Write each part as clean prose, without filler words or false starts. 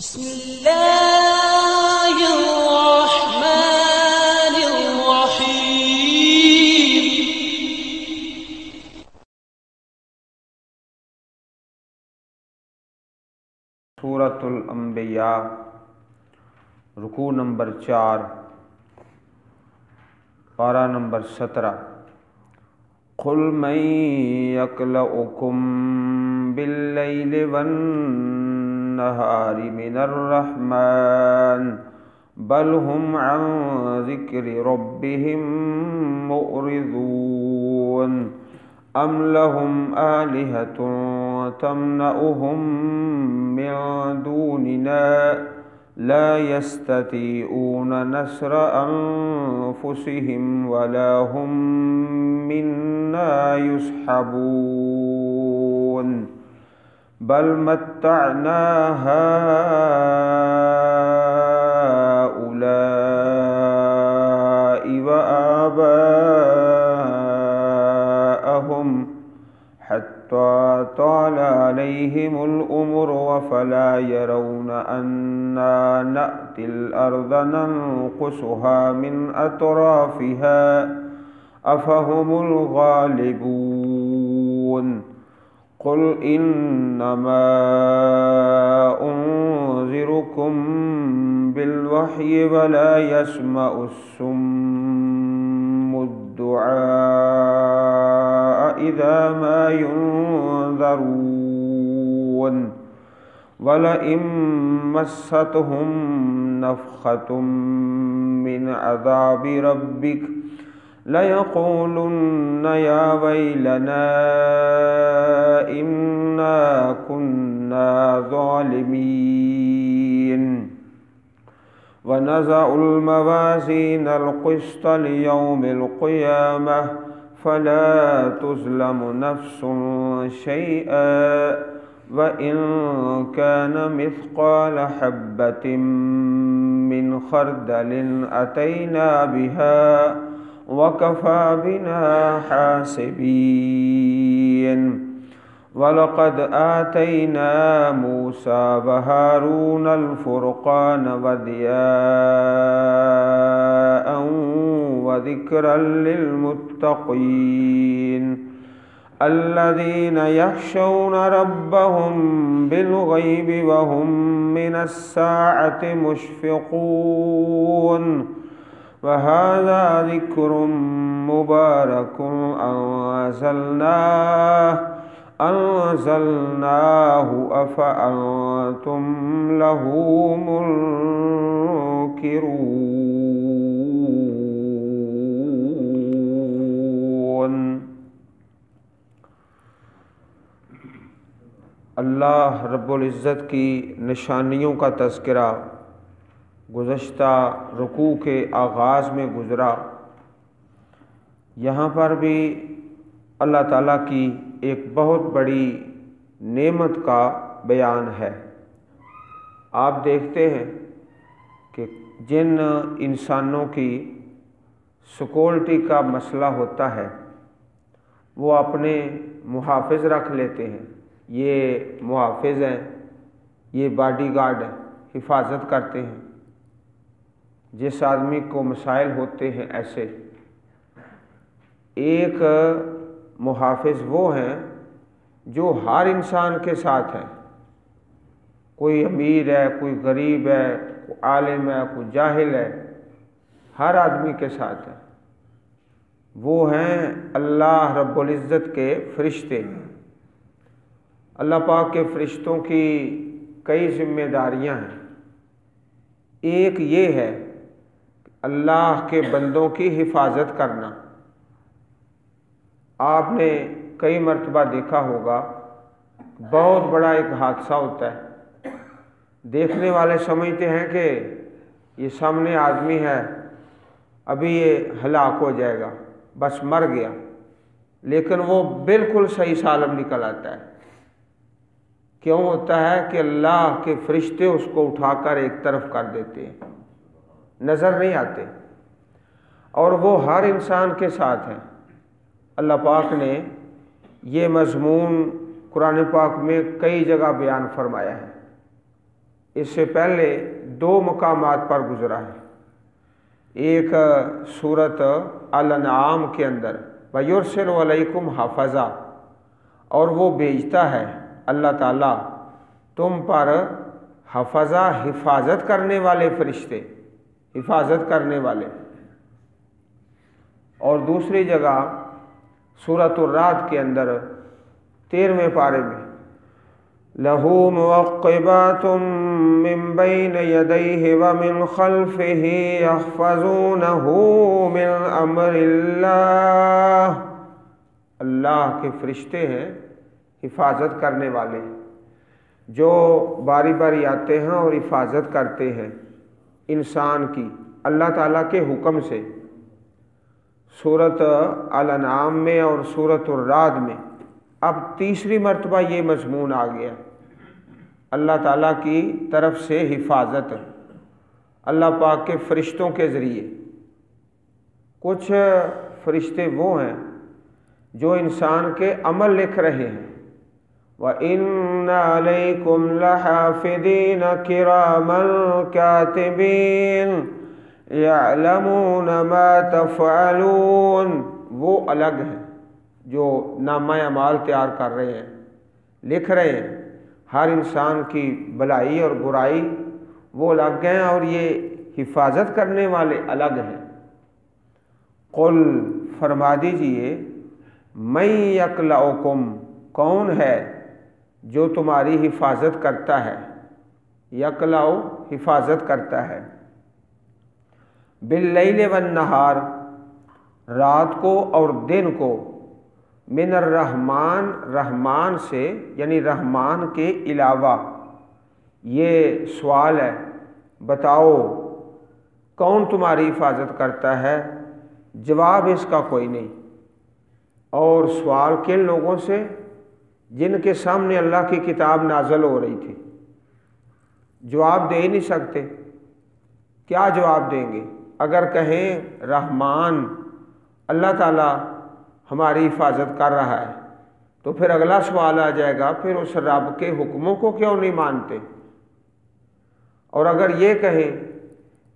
بسم اللہ الرحمن الرحیم۔ سورۃ الانبیاء، رکوع نمبر 4، پارہ نمبر 17۔ قل من یکلؤکم باللیل والنہار من الرحمن بل هم عن ذکر ربهم معرضون ام لهم آلہۃ تمنعهم من دوننا لا يستطيعون نصر أنفسهم ولا هم منا يصحبون بل متعنا هؤلاء وآباءهم حتى طال عليهم الأمر وفلا يرون أنا نأتي الأرض ننقصها من أطرافها أفهم الغالبون قل إنما أنذركم بالوحي ولا يسمع الصم الدعاء إذا ما ينذرون وَلَئِن مَّسَّتْهُمْ نَفْخَةٌ مِّنْ عَذَابِ رَبِّكَ لَيَقُولُنَّ يَا وَيْلَنَا إِنَّا كُنَّا ظَالِمِينَ وَنَضَعُ الْمَوَازِينَ الْقِسْطَ لِيَوْمِ الْقِيَامَةِ فَلَا تُظْلَمُ نَفْسٌ شَيْئًا وَإِن كَانَ مِثْقَالَ حَبَّةٍ مِّنْ خَرْدَلٍ أَتَيْنَا بِهَا وَكَفَى بِنَا حَاسِبِينَ وَلَقَدْ آتَيْنَا مُوسَى وَهَارُونَ الْفُرْقَانَ وَضِيَاءً وَذِكْرًا لِّلْمُتَّقِينَ الذين يخشون ربهم بالغيب وهم من الساعة مشفقون وهذا ذكر مبارك أنزلناه أفأنتم له منكرون۔ اللہ رب العزت کی نشانیوں کا تذکرہ گزشتہ رکوع کے آغاز میں گزرا۔ یہاں پر بھی اللہ تعالیٰ کی ایک بہت بڑی نعمت کا بیان ہے۔ آپ دیکھتے ہیں کہ جن انسانوں کی سیکورٹی کا مسئلہ ہوتا ہے وہ اپنے محافظ رکھ لیتے ہیں، یہ محافظ ہیں، یہ باڈی گارڈ ہیں، حفاظت کرتے ہیں۔ جس آدمی کو مسائل ہوتے ہیں ایسے، ایک محافظ وہ ہیں جو ہر انسان کے ساتھ ہیں، کوئی امیر ہے، کوئی غریب ہے، کوئی عالم ہے، کوئی جاہل ہے، ہر آدمی کے ساتھ ہے۔ وہ ہیں اللہ رب العزت کے فرشتے۔ اللہ پاک کے فرشتوں کی کئی ذمہ داریاں ہیں۔ ایک یہ ہے کہ اللہ کے بندوں کی حفاظت کرنا۔ آپ نے کئی مرتبہ دیکھا ہوگا بہت بڑا ایک حادثہ ہوتا ہے، دیکھنے والے سمجھتے ہیں کہ یہ سامنے آدمی ہے، ابھی یہ ہلاک ہو جائے گا، بس مر گیا، لیکن وہ بالکل صحیح سالم نکل آتا ہے۔ کیوں ہوتا ہے کہ اللہ کے فرشتے اس کو اٹھا کر ایک طرف کر دیتے ہیں، نظر نہیں آتے، اور وہ ہر انسان کے ساتھ ہیں۔ اللہ پاک نے یہ مضمون قرآن پاک میں کئی جگہ بیان فرمایا ہے۔ اس سے پہلے 2 مقامات پر گزرا ہے۔ ایک سورت الانعام کے اندر وَيُرْسِلُ عَلَيْكُمْ حَافِظًا، اور وہ بھیجتا ہے اللہ تعالیٰ تم پر حفظہ، حفاظت کرنے والے فرشتے، حفاظت کرنے والے۔ اور دوسری جگہ سورۃ الرعد کے اندر 13ویں پارے میں لَهُ مُعَقِّبَاتٌ مِّن بَيْنِ يَدَيْهِ وَمِن خَلْفِهِ يَحْفَظُونَهُ مِنْ أَمْرِ اللَّهِ، اللہ کے فرشتے ہیں حفاظت کرنے والے جو باری باری آتے ہیں اور حفاظت کرتے ہیں انسان کی اللہ تعالیٰ کے حکم سے۔ سورۃ الانعام میں اور سورۃ الرعد میں اب تیسری مرتبہ یہ مضمون آ گیا، اللہ تعالیٰ کی طرف سے حفاظت اللہ پاک کے فرشتوں کے ذریعے۔ کچھ فرشتے وہ ہیں جو انسان کے عمل لکھ رہے ہیں، وَإِنَّ عَلَيْكُمْ لَحَافِظِينَ كِرَامًا كَاتِبِينَ يَعْلَمُونَ مَا تَفْعَلُونَ، وہ الگ ہیں جو نامہ اعمال تیار کر رہے ہیں، لکھ رہے ہیں ہر انسان کی بھلائی اور برائی، وہ الگ ہیں، اور یہ حفاظت کرنے والے الگ ہیں۔ قل، فرما دیجئے، مَن یکلؤکم، کون ہے جو تمہاری حفاظت کرتا ہے، یکلؤ حفاظت کرتا ہے، باللیل والنہار، رات کو اور دن کو، من الرحمن، رحمان سے یعنی رحمان کے علاوہ۔ یہ سوال ہے، بتاؤ کون تمہاری حفاظت کرتا ہے؟ جواب اس کا کوئی نہیں۔ اور سوال کن لوگوں سے؟ جن کے سامنے اللہ کی کتاب نازل ہو رہی تھی، جواب دے ہی نہیں سکتے۔ کیا جواب دیں گے؟ اگر کہیں رحمان اللہ تعالیٰ ہماری حفاظت کر رہا ہے تو پھر اگلا سوال آ جائے گا، پھر اس رب کے حکموں کو کیوں نہیں مانتے؟ اور اگر یہ کہیں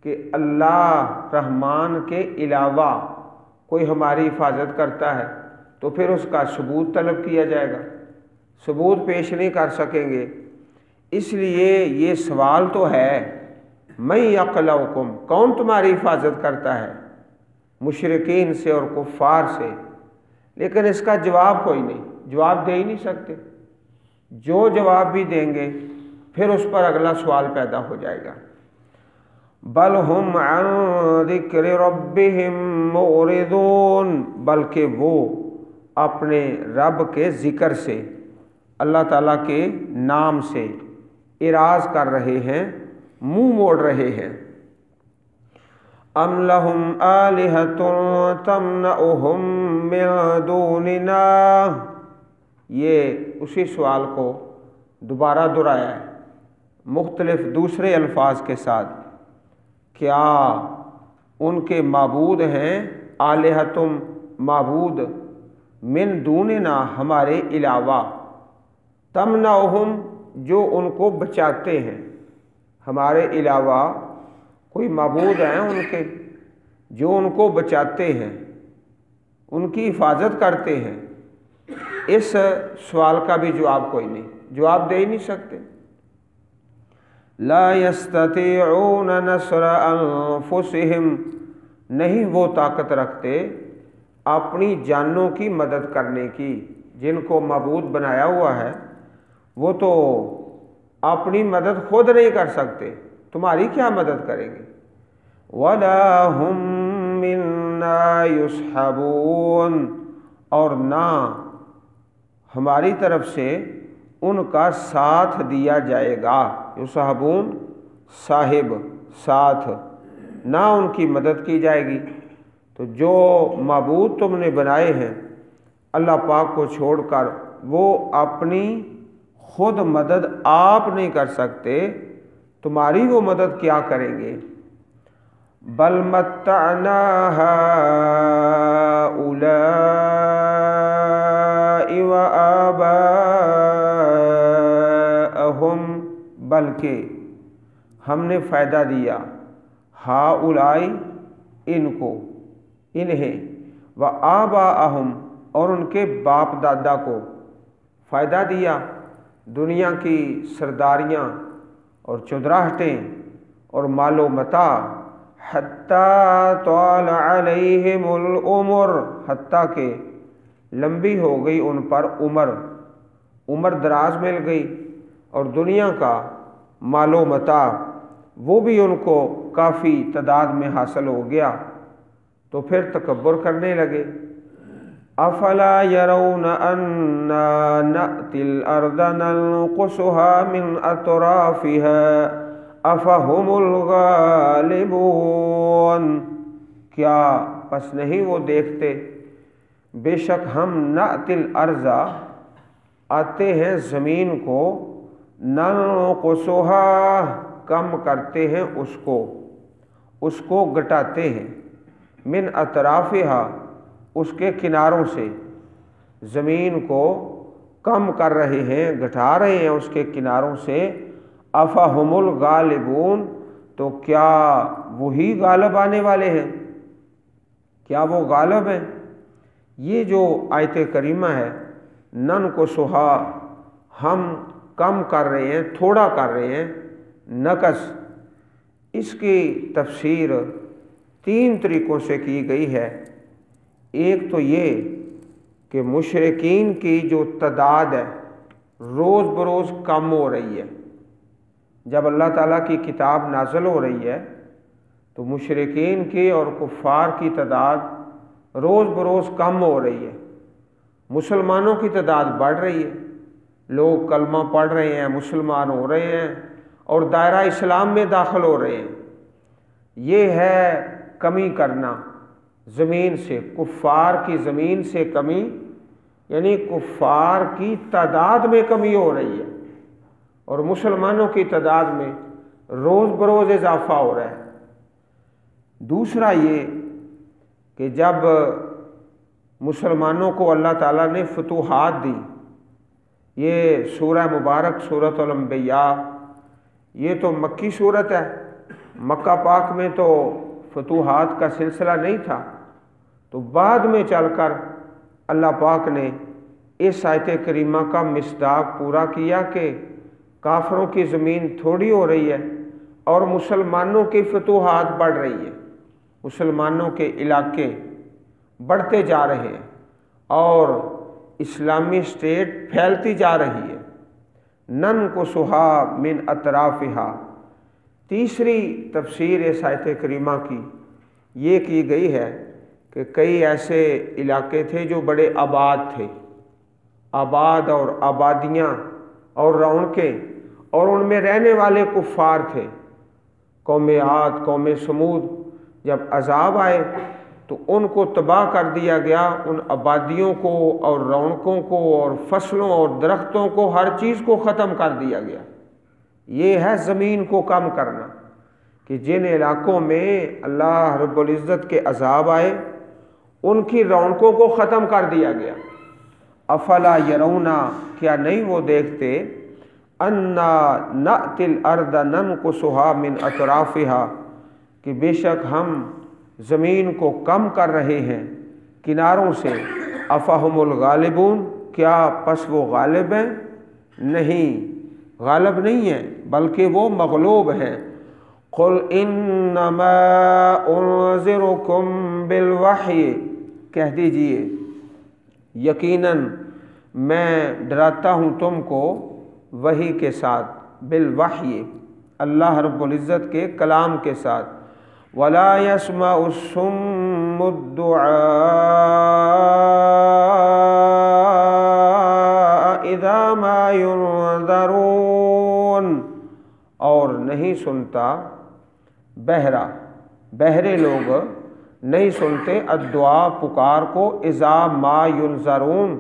کہ اللہ رحمان کے علاوہ کوئی ہماری حفاظت کرتا ہے تو پھر اس کا ثبوت طلب کیا جائے گا، ثبوت پیش نہیں کر سکیں گے۔ اس لیے یہ سوال تو ہے، مَن یکلؤکم، کون تمہاری حفاظت کرتا ہے مشرکین سے اور کفار سے، لیکن اس کا جواب کوئی نہیں، جواب دے ہی نہیں سکتے۔ جو جواب بھی دیں گے پھر اس پر اگلا سوال پیدا ہو جائے گا۔ بل ہم عن ذکر ربہم معرضون، بلکہ وہ اپنے رب کے ذکر سے، اللہ تعالیٰ کے نام سے اعراض کر رہے ہیں، منہ موڑ رہے ہیں۔ ام لہم آلہۃ تمنعہم من دوننا، یہ اسی سوال کو دوبارہ دہرایا ہے مختلف دوسرے الفاظ کے ساتھ۔ کیا ان کے معبود ہیں، آلہتم معبود، من دوننا ہمارے علاوہ، تمنعہم جو ان کو بچاتے ہیں، ہمارے علاوہ کوئی معبود ہیں ان کے جو ان کو بچاتے ہیں، ان کی حفاظت کرتے ہیں؟ اس سوال کا بھی جواب کوئی نہیں، جواب دے ہی نہیں سکتے۔ لا یستطیعون نصر انفسہم، نہیں وہ طاقت رکھتے اپنی جانوں کی مدد کرنے کی۔ جن کو معبود بنایا ہوا ہے وہ تو اپنی مدد خود نہیں کر سکتے، تمہاری کیا مدد کریں گے؟ وَلَا هُم مِّنَّا يُصْحَبُونَ، اور نہ ہماری طرف سے ان کا ساتھ دیا جائے گا۔ یصحبون، صاحب، ساتھ، نہ ان کی مدد کی جائے گی۔ تو جو معبود تم نے بنائے ہیں اللہ پاک کو چھوڑ کر، وہ اپنی خود مدد آپ نہیں کر سکتے، تمہاری وہ مدد کیا کریں گے؟ بل متعنا ہؤلاء وآباءہم، بلکہ ہم نے فائدہ دیا، ہاؤلائی ان کو، انہیں، و آباءہم اور ان کے باپ دادا کو فائدہ دیا، دنیا کی سرداریاں اور چودراہٹیں اور مال و متاع، حتیٰ طال علیہم العمر، حتیٰ کہ لمبی ہو گئی ان پر عمر دراز مل گئی، اور دنیا کا مال و متاع وہ بھی ان کو کافی تعداد میں حاصل ہو گیا، تو پھر تکبر کرنے لگے۔ افلا يرون انا نأتي الارض ننقصها من اطرافها افهم الغالبون، کیا پس نہیں وہ دیکھتے، بے شک ہم نأتی الارض آتے ہیں زمین کو، ننقصها کم کرتے ہیں اس کو گٹاتے ہیں، من اطرافها اس کے کناروں سے، زمین کو کم کر رہے ہیں، گھٹا رہے ہیں اس کے کناروں سے، افہم الغالبون تو کیا وہی غالب آنے والے ہیں، کیا وہ غالب ہیں؟ یہ جو آیت کریمہ ہے ننقصھا، ہم کم کر رہے ہیں، تھوڑا کر رہے ہیں، نقص، اس کی تفسیر 3 طریقوں سے کی گئی ہے۔ ایک تو یہ کہ مشرکین کی جو تعداد ہے روز بروز کم ہو رہی ہے، جب اللہ تعالیٰ کی کتاب نازل ہو رہی ہے تو مشرکین کی اور کفار کی تعداد روز بروز کم ہو رہی ہے، مسلمانوں کی تعداد بڑھ رہی ہے، لوگ کلمہ پڑھ رہے ہیں، مسلمان ہو رہے ہیں اور دائرہ اسلام میں داخل ہو رہے ہیں۔ یہ ہے کمی کرنا زمین سے، کفار کی زمین سے کمی، یعنی کفار کی تعداد میں کمی ہو رہی ہے اور مسلمانوں کی تعداد میں روز بروز اضافہ ہو رہا ہے۔ دوسرا یہ کہ جب مسلمانوں کو اللہ تعالیٰ نے فتوحات دی، یہ سورہ مبارک سورۃ الانبیاء یہ تو مکی صورت ہے، مکہ پاک میں تو فتوحات کا سلسلہ نہیں تھا، تو بعد میں چل کر اللہ پاک نے اس آیت کریمہ کا مصداق پورا کیا کہ کافروں کی زمین تھوڑی ہو رہی ہے اور مسلمانوں کی فتوحات بڑھ رہی ہے، مسلمانوں کے علاقے بڑھتے جا رہے ہیں اور اسلامی اسٹیٹ پھیلتی جا رہی ہے۔ ننقصھا من اطرافھا، تیسری تفسیر اس آیت کریمہ کی یہ کی گئی ہے کہ کئی ایسے علاقے تھے جو بڑے آباد تھے، آباد اور آبادیاں اور رونقیں، اور ان میں رہنے والے کفار تھے، قوم عاد، قوم سمود، جب عذاب آئے تو ان کو تباہ کر دیا گیا، ان آبادیوں کو اور رونقوں کو اور فصلوں اور درختوں کو، ہر چیز کو ختم کر دیا گیا۔ یہ ہے زمین کو کم کرنا، کہ جن علاقوں میں اللہ رب العزت کے عذاب آئے ان کی رونقوں کو ختم کر دیا گیا۔ افلا یرونا، کیا نہیں وہ دیکھتے، انا نأتی الارض ننقصھا من اطرافھا، کہ بے شک ہم زمین کو کم کر رہے ہیں کناروں سے، افہم الغالبون، کیا پس وہ غالب ہیں؟ نہیں، غالب نہیں ہیں بلکہ وہ مغلوب ہیں۔ قل انما انذرکم بالوحی، کہہ دیجئے یقیناً میں ڈراتا ہوں تم کو وحی کے ساتھ، بالوحی اللہ رب العزت کے کلام کے ساتھ، ولا يسمع الصم الدعاء اذا ما ينذرون، اور نہیں سنتا بہرے لوگ نہیں سنتے الدعاء پکار کو، اذا ما ينذرون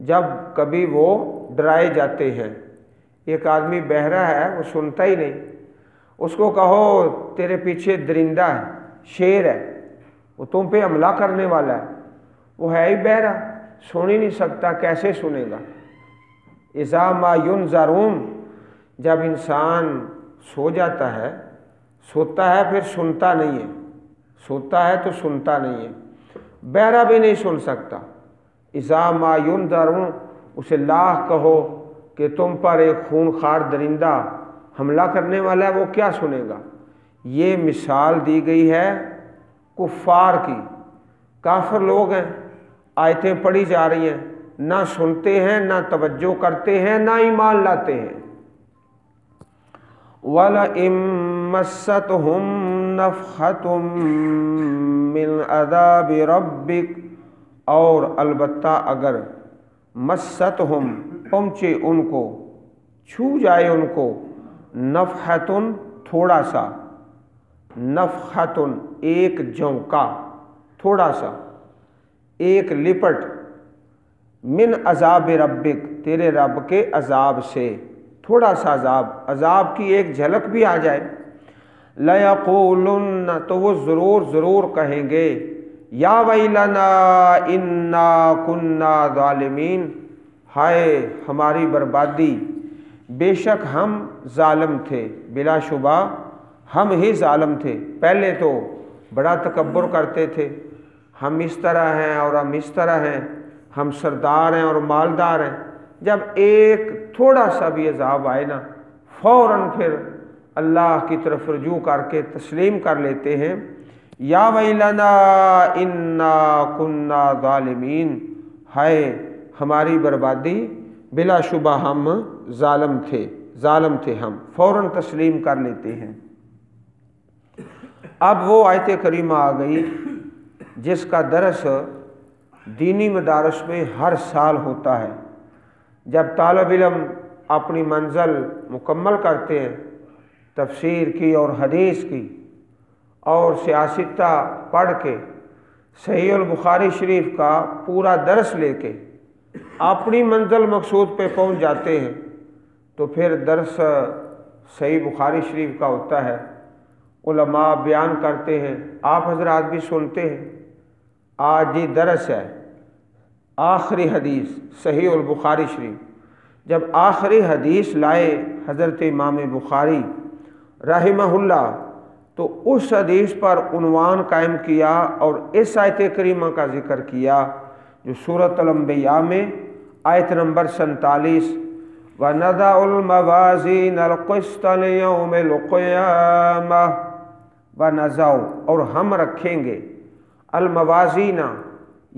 جب کبھی وہ ڈرائے جاتے ہیں۔ ایک آدمی بہرا ہے، وہ سنتا ہی نہیں، اس کو کہو تیرے پیچھے درندہ ہے، شیر ہے، وہ تم پہ حملہ کرنے والا ہے، وہ ہے ہی بہرا، سن ہی نہیں سکتا، کیسے سنے گا؟ اذا ما ينذرون جب انسان سو جاتا ہے، سوتا ہے پھر سنتا نہیں ہے، سوتا ہے تو سنتا نہیں ہے، بہرا بھی نہیں سن سکتا۔ اذا ما ینذرون، اسے لاہ کہو کہ تم پر ایک خونخوار درندہ حملہ کرنے والا ہے، وہ کیا سنے گا۔ یہ مثال دی گئی ہے کفار کی، کافر لوگ ہیں، آیتیں پڑھی جا رہی ہیں، نہ سنتے ہیں، نہ توجہ کرتے ہیں، نہ ایمان لاتے ہیں۔ وَلَئِن مَّسَّتْهُمْ نَفْحَةٌ مِّنْ عَذَابِ رَبِّكَ، اور البتہ اگر مَسَّتْهُمْ پہنچے ان کو، چھو جائے ان کو، نفحتن تھوڑا سا، نفحتن ایک جھونکا، تھوڑا سا، ایک لپٹ، من عذاب ربک تیرے رب کے عذاب سے، تھوڑا سا عذاب، عذاب کی ایک جھلک بھی آ جائے، لَيَقُولُنَّ تو وہ ضرور کہیں گے، یا ویلنا انا کننا ظالمین، ہائے ہماری بربادی، بے شک ہم ظالم تھے، بلا شبہ ہم ہی ظالم تھے۔ پہلے تو بڑا تکبر کرتے تھے، ہم اس طرح ہیں اور ہم اس طرح ہیں، ہم سردار ہیں اور مالدار ہیں۔ جب ایک تھوڑا سا بھی عذاب آئے نا، فوراً پھر اللہ کی طرف رجوع کر کے تسلیم کر لیتے ہیں، یا ویلنا انا کننا ظالمین، ہائے ہماری بربادی، بلا شبہ ہم ظالم تھے ہم، فوراً تسلیم کر لیتے ہیں۔ اب وہ آیت کریمہ آ گئی جس کا درس دینی مدارس میں ہر سال ہوتا ہے۔ جب طالب علم اپنی منزل مکمل کرتے ہیں تفسیر کی اور حدیث کی اور سیاستہ پڑھ کے صحیح البخاری شریف کا پورا درس لے کے اپنی منزل مقصود پہ پہنچ جاتے ہیں، تو پھر درس صحیح بخاری شریف کا ہوتا ہے، علماء بیان کرتے ہیں، آپ حضرات بھی سنتے ہیں۔ آج یہ درس ہے آخری حدیث صحیح البخاری شریف۔ جب آخری حدیث لائے حضرت امام بخاری رحمہ اللہ، تو اس حدیث پر عنوان قائم کیا اور اس آیت کریمہ کا ذکر کیا جو سورۃ الانبیاء میں آیت نمبر 47، وَنَضَعُ الْمَوَازِينَ الْقِسْطَ لِيَوْمِ الْقِيَامَةِ، وَنَضَعُ اور ہم رکھیں گے، الموازین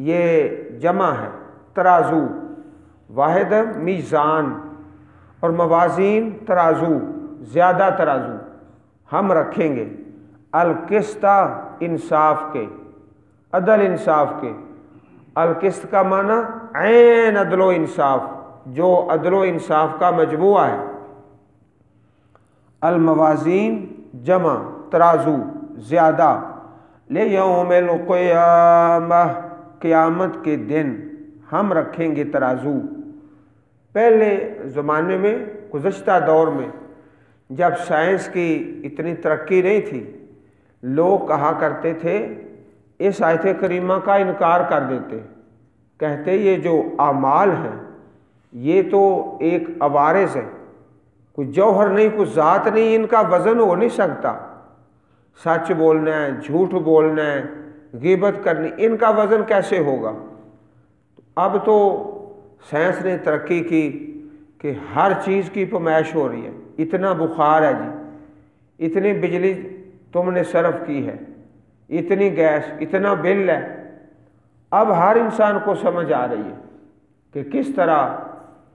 یہ جمع ہے، ترازو، واحد میزان، اور موازین ترازو، زیادہ ترازو، ہم رکھیں گے، القسط انصاف کے، عدل انصاف کے۔ القسط کا معنی عین عدل و انصاف، جو عدل و انصاف کا مجموعہ ہے۔ الموازین جمع، ترازو زیادہ، لیوم القیامہ قیامت کے دن ہم رکھیں گے ترازو۔ پہلے زمانے میں، گزشتہ دور میں، جب سائنس کی اتنی ترقی نہیں تھی، لوگ کہا کرتے تھے، اس آیت کریمہ کا انکار کر دیتے، کہتے یہ جو اعمال ہیں یہ تو ایک عوارض ہے، کوئی جوہر نہیں، کوئی ذات نہیں، ان کا وزن ہو نہیں سکتا، سچ بولنا ہے، جھوٹ بولنا ہے، غیبت کرنی، ان کا وزن کیسے ہوگا۔ اب تو سائنس نے ترقی کی کہ ہر چیز کی پیمائش ہو رہی ہے، اتنا بخار ہے جی، اتنی بجلی تم نے صرف کی ہے، اتنی گیس، اتنا بل ہے۔ اب ہر انسان کو سمجھ آ رہی ہے کہ کس طرح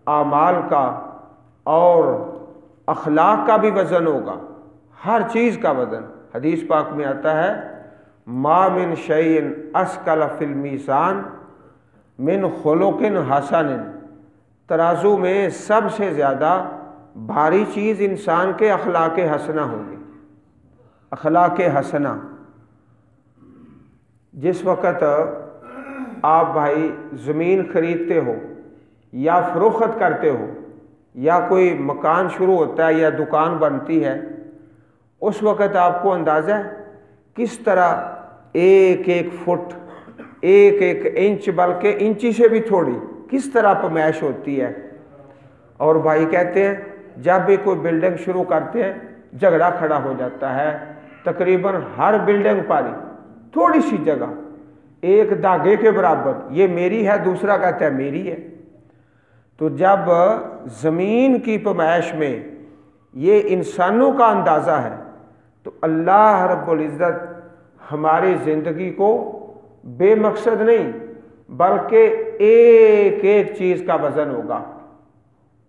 اعمال کا اور اخلاق کا بھی وزن ہوگا، ہر چیز کا وزن۔ حدیث پاک میں آتا ہے، ما من شیء اثقل فی المیزان من خلق حسن، ترازو میں سب سے زیادہ بھاری چیز انسان کے اخلاق حسنہ ہوگی، اخلاق حسنہ۔ جس وقت آپ بھائی زمین خریدتے ہو یا فروخت کرتے ہو یا کوئی مکان شروع ہوتا ہے یا دکان بنتی ہے، اس وقت آپ کو اندازہ ہے کس طرح ایک ایک فٹ، ایک ایک انچ، بلکہ انچی سے بھی تھوڑی، کس طرح پیمائش ہوتی ہے۔ اور بھائی کہتے ہیں جب بھی کوئی بلڈنگ شروع کرتے ہیں جھگڑا کھڑا ہو جاتا ہے تقریباً ہر بلڈنگ پر ہی، تھوڑی سی جگہ ایک دھاگے کے برابر، یہ میری ہے، دوسرا کہتا ہے میری ہے۔ تو جب زمین کی پیمائش میں یہ انسانوں کا اندازہ ہے تو اللہ رب العزت ہماری زندگی کو بے مقصد نہیں بلکہ ایک ایک چیز کا وزن ہوگا،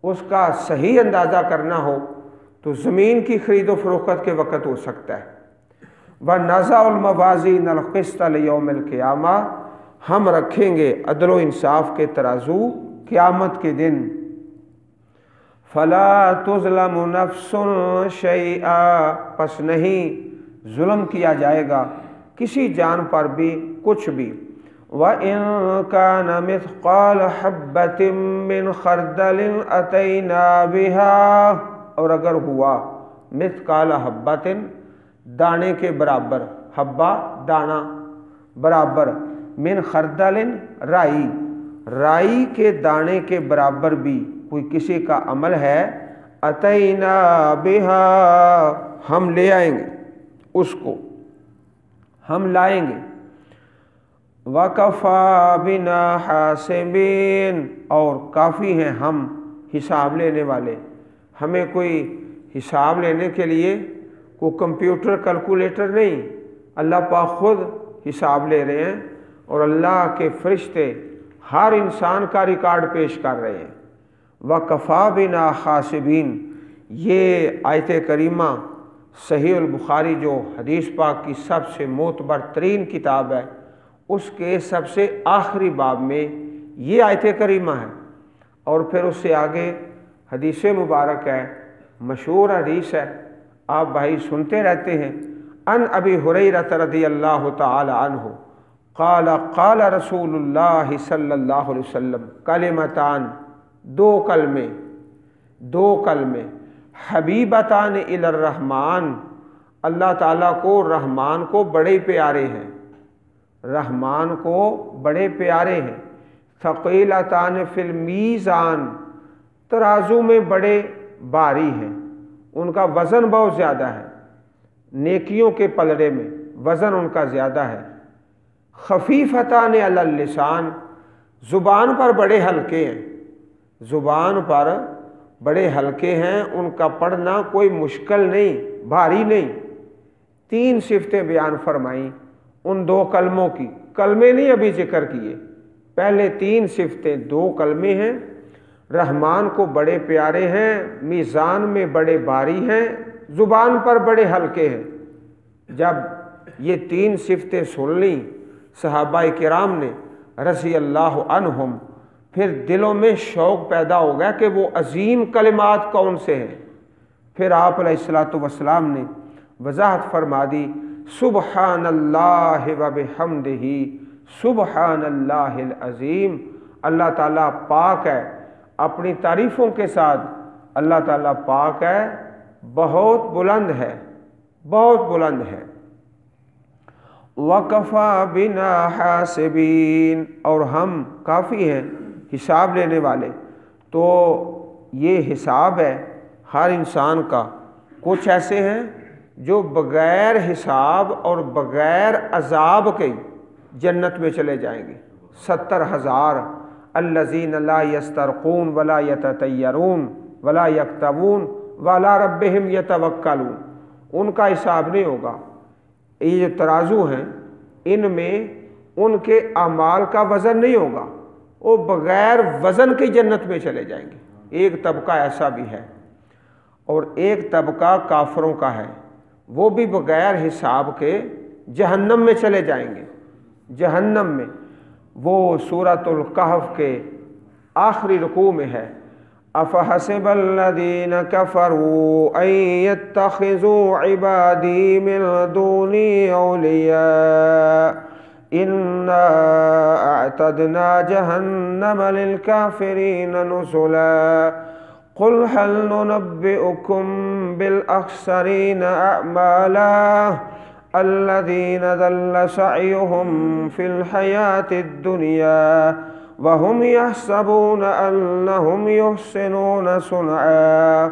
اس کا صحیح اندازہ کرنا ہو تو زمین کی خرید و فروخت کے وقت ہو سکتا ہے۔ وَنَزَعُ الْمَوَازِينَ الْقِسْطَ لِيَوْمِ الْقِيَامَةِ، ہم رکھیں گے عدل و انصاف کے ترازو قیامت کے دن۔ فَلَا تُظْلَمُ نَفْسٌ شَيْئًا، پس نہیں ظلم کیا جائے گا کسی جان پر بھی کچھ بھی۔ وَإِن كَانَ مِثْقَالَ حَبَّةٍ مِّنْ خَرْدَلٍ أَتَيْنَا بِهَا، اور اگر ہوا مثقال حبۃ، دانے کے برابر، حبہ دانہ برابر، من خردل رائی، رائی کے دانے کے برابر بھی کوئی کسی کا عمل ہے، اتینا بہا، ہم لے آئیں گے اس کو، ہم لائیں گے۔ وَكَفَى بِنَا حَاسِبِينَ، اور کافی ہیں ہم حساب لینے والے، ہمیں کوئی حساب لینے کے لیے کوئی کمپیوٹر کیلکولیٹر نہیں، اللہ پاک خود حساب لے رہے ہیں اور اللہ کے فرشتے ہر انسان کا ریکارڈ پیش کر رہے ہیں۔ وَكَفَى بِنَا حَاسِبِينَ، یہ آیت کریمہ صحیح البخاری جو حدیث پاک کی سب سے معتبر ترین کتاب ہے، اس کے سب سے آخری باب میں یہ آیت کریمہ ہے، اور پھر اس سے آگے حدیث مبارک ہے، مشہور حدیث ہے، آپ بھائی سنتے رہتے ہیں۔ ان ابی ہریرہ رضی اللہ تعالی عنہ قال قال رسول اللہ صلی اللہ علیہ وسلم، کلمتان، دو کلمے، حبیبتان الی الرحمن، اللہ تعالیٰ کو، رحمان کو بڑے پیارے ہیں، رحمان کو بڑے پیارے ہیں۔ ثقیلتان فی المیزان، ترازو میں بڑے بھاری ہیں، ان کا وزن بہت زیادہ ہے، نیکیوں کے پلڑے میں وزن ان کا زیادہ ہے۔ خفیفتان علی اللسان، زبان پر بڑے ہلکے ہیں، زبان پر بڑے ہلکے ہیں، ان کا پڑھنا کوئی مشکل نہیں، بھاری نہیں۔ تین صفتیں بیان فرمائیں ان دو کلموں کی، کلمے نہیں ابھی ذکر کیے، پہلے تین صفتیں، دو کلمے ہیں، رحمان کو بڑے پیارے ہیں، میزان میں بڑے بھاری ہیں، زبان پر بڑے ہلکے ہیں۔ جب یہ تین صفتیں سن لیں صحابہ کرام نے رضی اللہ عنہم، پھر دلوں میں شوق پیدا ہو گیا کہ وہ عظیم کلمات کون سے ہیں۔ پھر آپ علیہ الصلوۃ والسلام نے وضاحت فرما دی، سبحان اللہ وبحمدہ سبحان اللہ العظیم، اللہ تعالیٰ پاک ہے، اپنی تعریفوں کے ساتھ اللہ تعالیٰ پاک ہے، بہت بلند ہے، بہت بلند ہے۔ وَكَفَى بِنَا حَاسِبِينَ، اور ہم کافی ہیں حساب لینے والے۔ تو یہ حساب ہے ہر انسان کا، کچھ ایسے ہیں جو بغیر حساب اور بغیر عذاب کے جنت میں چلے جائیں گے، 70,000 الذین لا یسترقون ولا یتطیرون ولا یکتوون وعلی ربہم یتوکلون، ان کا حساب نہیں ہوگا۔ یہ جو ترازو ہیں ان میں ان کے اعمال کا وزن نہیں ہوگا، وہ بغیر وزن کے جنت میں چلے جائیں گے۔ ایک طبقہ ایسا بھی ہے، اور ایک طبقہ کافروں کا ہے، وہ بھی بغیر حساب کے جہنم میں چلے جائیں گے، جہنم میں۔ وہ سورۃ الکہف کے آخری رکوع میں ہے، افحسب الذین کفروا ان یتخذوا عبادی من دونی اولیاء انا اعتدنا جہنم للکافرین نزلا قل هل ننبئکم بالاخسرین اعمالا الذین ضل سعیهم فی الحیاة الدنیا وهم يحسبون أنهم يحسنون صنعا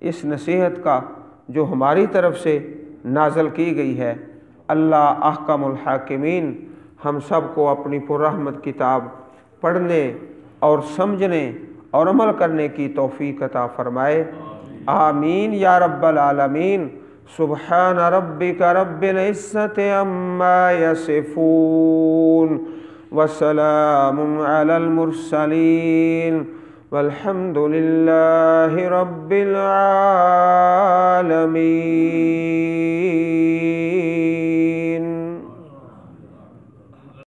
اس نصیحت کا جو ہماری طرف سے نازل کی گئی ہے۔ اللہ احکم الحاکمین ہم سب کو اپنی پررحمت کتاب پڑھنے اور سمجھنے اور عمل کرنے کی توفیق عطا فرمائے، آمین یا رب العالمین۔ سبحان ربک رب العزت عما یصفون وسلام علی المرسلین والحمد للہ رب العالمین۔